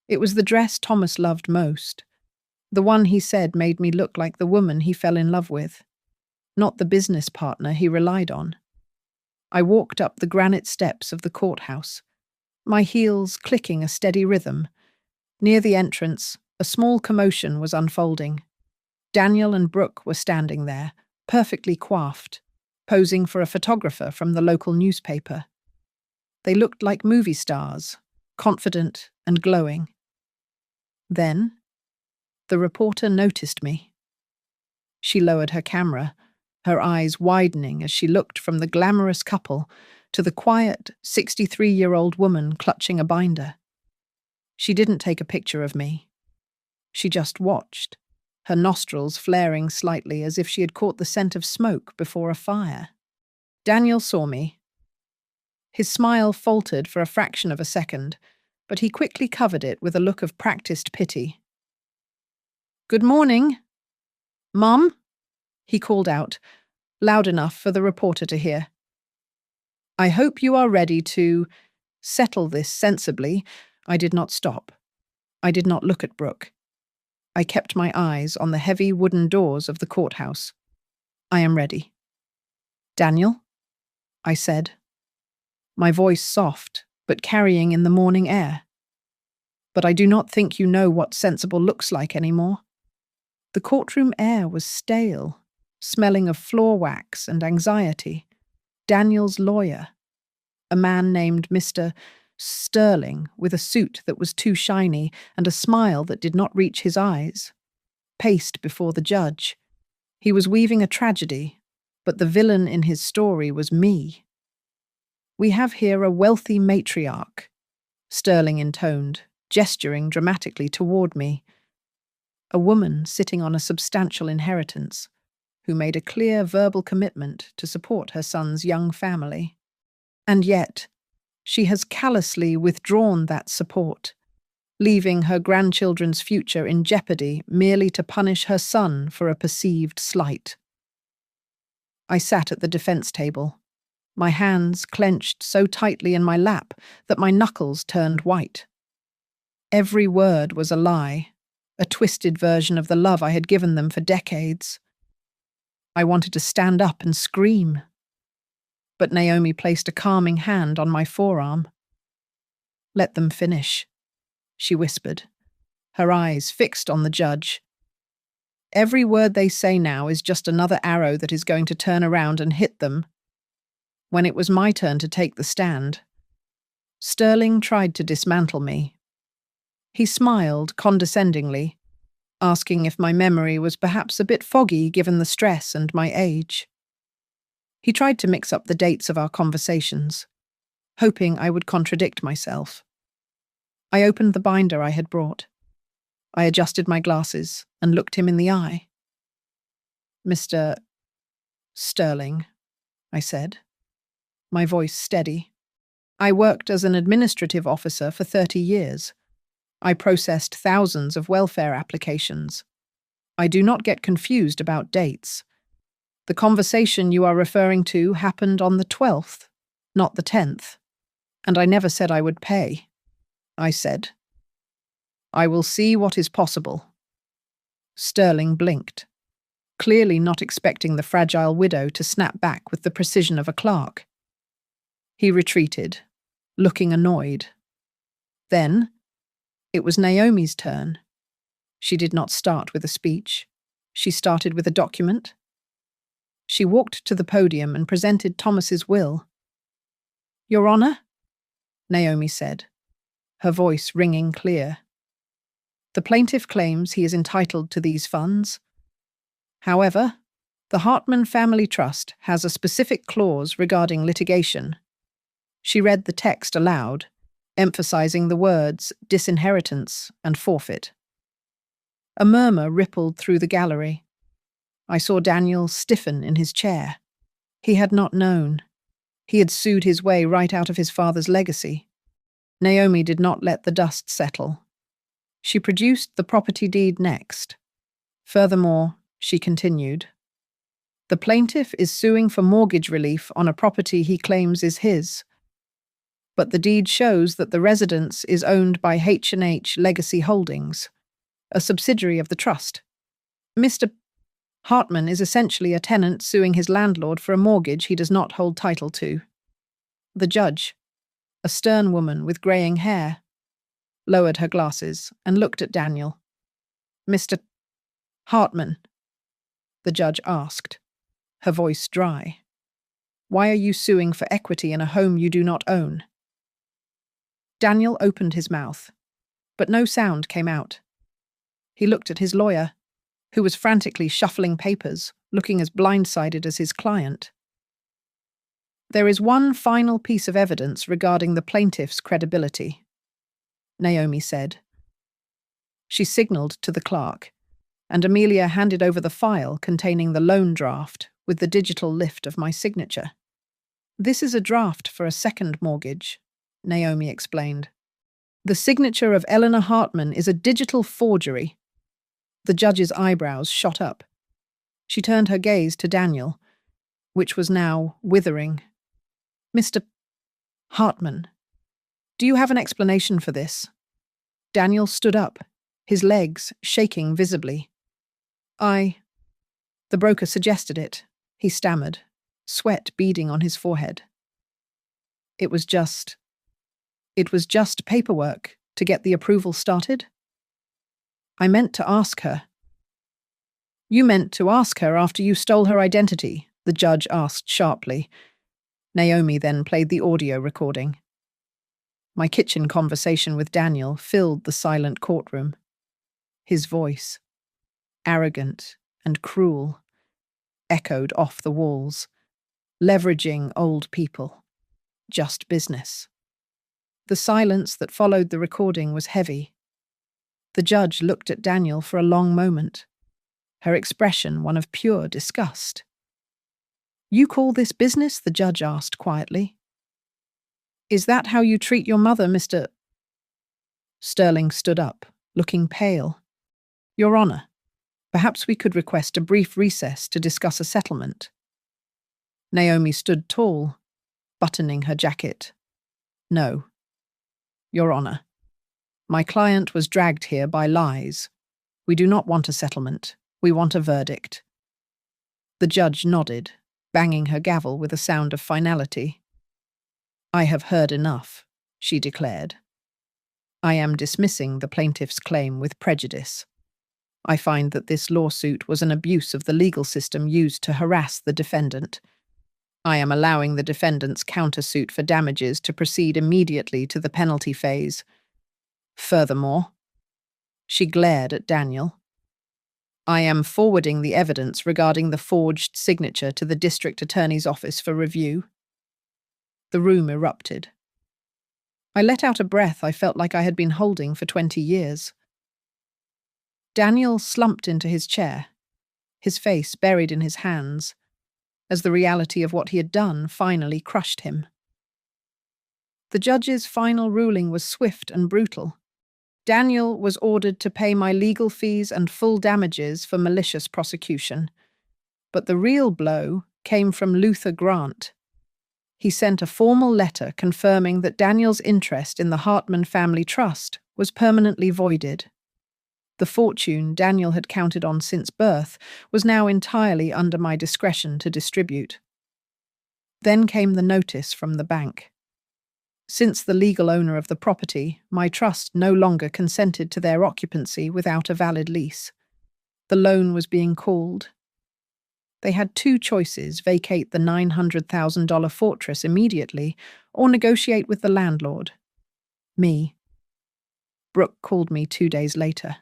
A: It was the dress Thomas loved most, the one he said made me look like the woman he fell in love with, not the business partner he relied on. I walked up the granite steps of the courthouse, my heels clicking a steady rhythm. Near the entrance, a small commotion was unfolding. Daniel and Brooke were standing there, perfectly coiffed, posing for a photographer from the local newspaper. They looked like movie stars, confident and glowing. Then, the reporter noticed me. She lowered her camera, her eyes widening as she looked from the glamorous couple to the quiet 63-year-old woman clutching a binder. She didn't take a picture of me. She just watched, her nostrils flaring slightly as if she had caught the scent of smoke before a fire. Daniel saw me. His smile faltered for a fraction of a second, but he quickly covered it with a look of practiced pity. "Good morning, Mum," he called out, loud enough for the reporter to hear. "I hope you are ready to settle this sensibly." I did not stop. I did not look at Brooke. I kept my eyes on the heavy wooden doors of the courthouse. "I am ready." "Daniel?" I said, my voice soft, but carrying in the morning air. "But I do not think you know what sensible looks like anymore." The courtroom air was stale, smelling of floor wax and anxiety. Daniel's lawyer, a man named Mr. Sterling, with a suit that was too shiny and a smile that did not reach his eyes, paced before the judge. He was weaving a tragedy, but the villain in his story was me. "We have here a wealthy matriarch," Sterling intoned, gesturing dramatically toward me. A woman sitting on a substantial inheritance, who made a clear verbal commitment to support her son's young family. And yet, she has callously withdrawn that support, leaving her grandchildren's future in jeopardy merely to punish her son for a perceived slight. I sat at the defense table, my hands clenched so tightly in my lap that my knuckles turned white. Every word was a lie, a twisted version of the love I had given them for decades. I wanted to stand up and scream, but Naomi placed a calming hand on my forearm. "Let them finish," she whispered, her eyes fixed on the judge. "Every word they say now is just another arrow that is going to turn around and hit them." When it was my turn to take the stand, Sterling tried to dismantle me. He smiled condescendingly, asking if my memory was perhaps a bit foggy given the stress and my age. He tried to mix up the dates of our conversations, hoping I would contradict myself. I opened the binder I had brought. I adjusted my glasses and looked him in the eye. "Mr. Sterling," I said, my voice steady. "I worked as an administrative officer for 30 years. I processed thousands of welfare applications. I do not get confused about dates. The conversation you are referring to happened on the 12th, not the 10th. And I never said I would pay." I said, "I will see what is possible." Sterling blinked, clearly not expecting the fragile widow to snap back with the precision of a clerk. He retreated, looking annoyed. Then, it was Naomi's turn. She did not start with a speech. She started with a document. She walked to the podium and presented Thomas's will. "Your Honor," Naomi said, her voice ringing clear. "The plaintiff claims he is entitled to these funds. However, the Hartman Family Trust has a specific clause regarding litigation." She read the text aloud, emphasizing the words disinheritance and forfeit. A murmur rippled through the gallery. I saw Daniel stiffen in his chair. He had not known. He had sued his way right out of his father's legacy. Naomi did not let the dust settle. She produced the property deed next. Furthermore, she continued, "The plaintiff is suing for mortgage relief on a property he claims is his. But the deed shows that the residence is owned by H&H Legacy Holdings, a subsidiary of the trust. Mr. Hartman is essentially a tenant suing his landlord for a mortgage he does not hold title to." The judge, A stern woman with greying hair lowered her glasses and looked at Daniel. "Mr. Hartman," the judge asked, her voice dry. "Why are you suing for equity in a home you do not own?" Daniel opened his mouth, but no sound came out. He looked at his lawyer, who was frantically shuffling papers, looking as blindsided as his client. "There is one final piece of evidence regarding the plaintiff's credibility," Naomi said. She signaled to the clerk, and Amelia handed over the file containing the loan draft with the digital lift of my signature. "This is a draft for a second mortgage," Naomi explained. "The signature of Eleanor Hartman is a digital forgery." The judge's eyebrows shot up. She turned her gaze to Daniel, which was now withering. "Mr. Hartman, do you have an explanation for this?" Daniel stood up, his legs shaking visibly. The broker suggested it," he stammered, sweat beading on his forehead. It was just paperwork to get the approval started." "I meant to ask her." "You meant to ask her after you stole her identity?" the judge asked sharply. Naomi then played the audio recording. My kitchen conversation with Daniel filled the silent courtroom. His voice, arrogant and cruel, echoed off the walls. Leveraging old people. Just business. The silence that followed the recording was heavy. The judge looked at Daniel for a long moment, her expression one of pure disgust. "You call this business?" the judge asked quietly. "Is that how you treat your mother, Mr. Sterling stood up, looking pale. "Your Honor, perhaps we could request a brief recess to discuss a settlement." Naomi stood tall, buttoning her jacket. "No. Your Honor, my client was dragged here by lies. We do not want a settlement. We want a verdict." The judge nodded, banging her gavel with a sound of finality. "I have heard enough," she declared. "I am dismissing the plaintiff's claim with prejudice. I find that this lawsuit was an abuse of the legal system used to harass the defendant. I am allowing the defendant's countersuit for damages to proceed immediately to the penalty phase. Furthermore," she glared at Daniel, "I am forwarding the evidence regarding the forged signature to the district attorney's office for review." The room erupted. I let out a breath I felt like I had been holding for 20 years. Daniel slumped into his chair, his face buried in his hands, as the reality of what he had done finally crushed him. The judge's final ruling was swift and brutal. Daniel was ordered to pay my legal fees and full damages for malicious prosecution. But the real blow came from Luther Grant. He sent a formal letter confirming that Daniel's interest in the Hartman family trust was permanently voided. The fortune Daniel had counted on since birth was now entirely under my discretion to distribute. Then came the notice from the bank. Since the legal owner of the property, my trust no longer consented to their occupancy without a valid lease. The loan was being called. They had two choices: vacate the $900,000 fortress immediately or negotiate with the landlord. Me. Brooke called me 2 days later.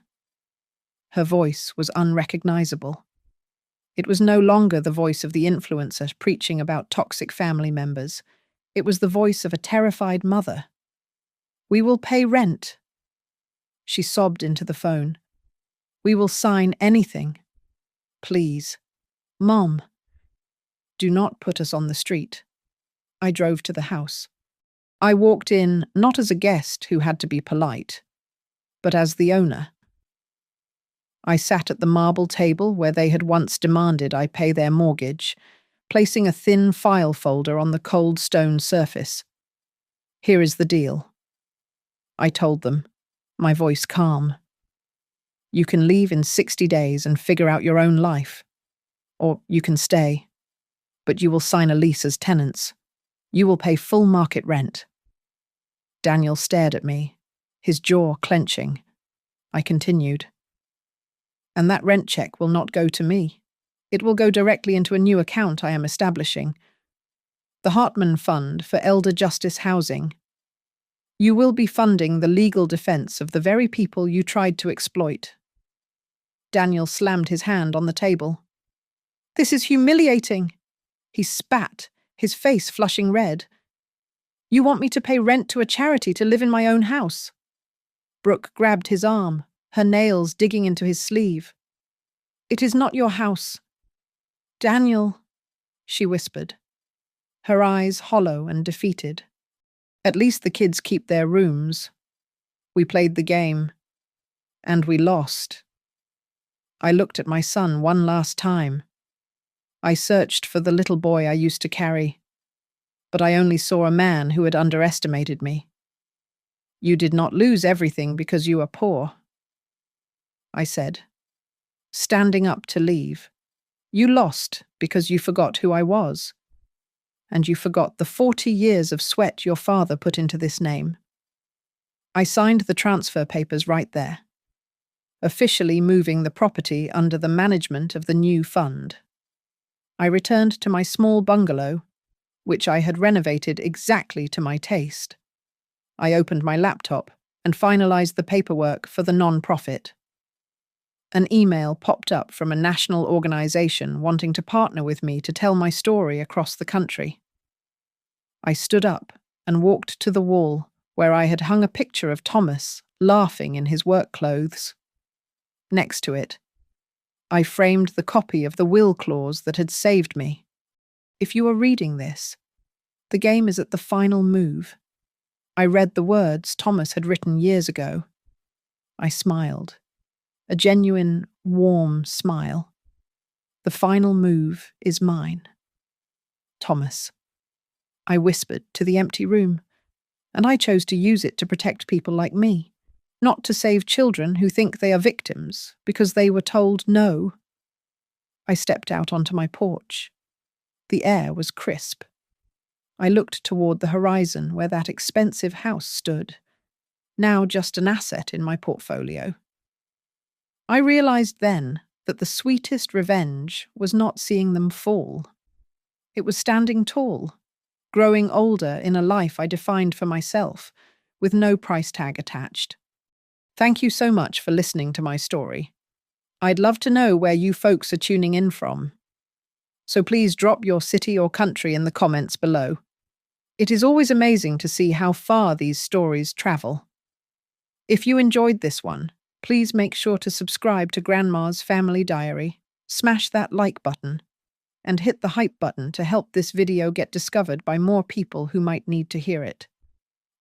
A: Her voice was unrecognizable. It was no longer the voice of the influencer preaching about toxic family members. It was the voice of a terrified mother. "We will pay rent." She sobbed into the phone. "We will sign anything. Please. Mom. Do not put us on the street." I drove to the house. I walked in not as a guest who had to be polite, but as the owner. I sat at the marble table where they had once demanded I pay their mortgage, placing a thin file folder on the cold stone surface. "Here is the deal," I told them, my voice calm. "You can leave in 60 days and figure out your own life. Or you can stay, but you will sign a lease as tenants. You will pay full market rent." Daniel stared at me, his jaw clenching. I continued. And that rent check will not go to me. It will go directly into a new account I am establishing. The Hartman Fund for Elder Justice Housing. You will be funding the legal defense of the very people you tried to exploit. Daniel slammed his hand on the table. This is humiliating. He spat, his face flushing red. You want me to pay rent to a charity to live in my own house? Brooke grabbed his arm, her nails digging into his sleeve. It is not your house. Daniel, she whispered, her eyes hollow and defeated. At least the kids keep their rooms. We played the game. And we lost. I looked at my son one last time. I searched for the little boy I used to carry, but I only saw a man who had underestimated me. You did not lose everything because you are poor, I said, standing up to leave. You lost because you forgot who I was, and you forgot the 40 years of sweat your father put into this name. I signed the transfer papers right there, officially moving the property under the management of the new fund. I returned to my small bungalow, which I had renovated exactly to my taste. I opened my laptop and finalized the paperwork for the non-profit. An email popped up from a national organization wanting to partner with me to tell my story across the country. I stood up and walked to the wall where I had hung a picture of Thomas laughing in his work clothes. Next to it, I framed the copy of the will clause that had saved me. If you are reading this, the game is at the final move. I read the words Thomas had written years ago. I smiled, a genuine, warm smile. The final move is mine. Thomas. I whispered to the empty room, and I chose to use it to protect people like me, not to save children who think they are victims because they were told no. I stepped out onto my porch. The air was crisp. I looked toward the horizon where that expensive house stood, now just an asset in my portfolio. I realized then that the sweetest revenge was not seeing them fall. It was standing tall, growing older in a life I defined for myself, with no price tag attached. Thank you so much for listening to my story. I'd love to know where you folks are tuning in from. So please drop your city or country in the comments below. It is always amazing to see how far these stories travel. If you enjoyed this one, please make sure to subscribe to Grandma's Family Diary, smash that like button, and hit the hype button to help this video get discovered by more people who might need to hear it.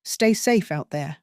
A: Stay safe out there.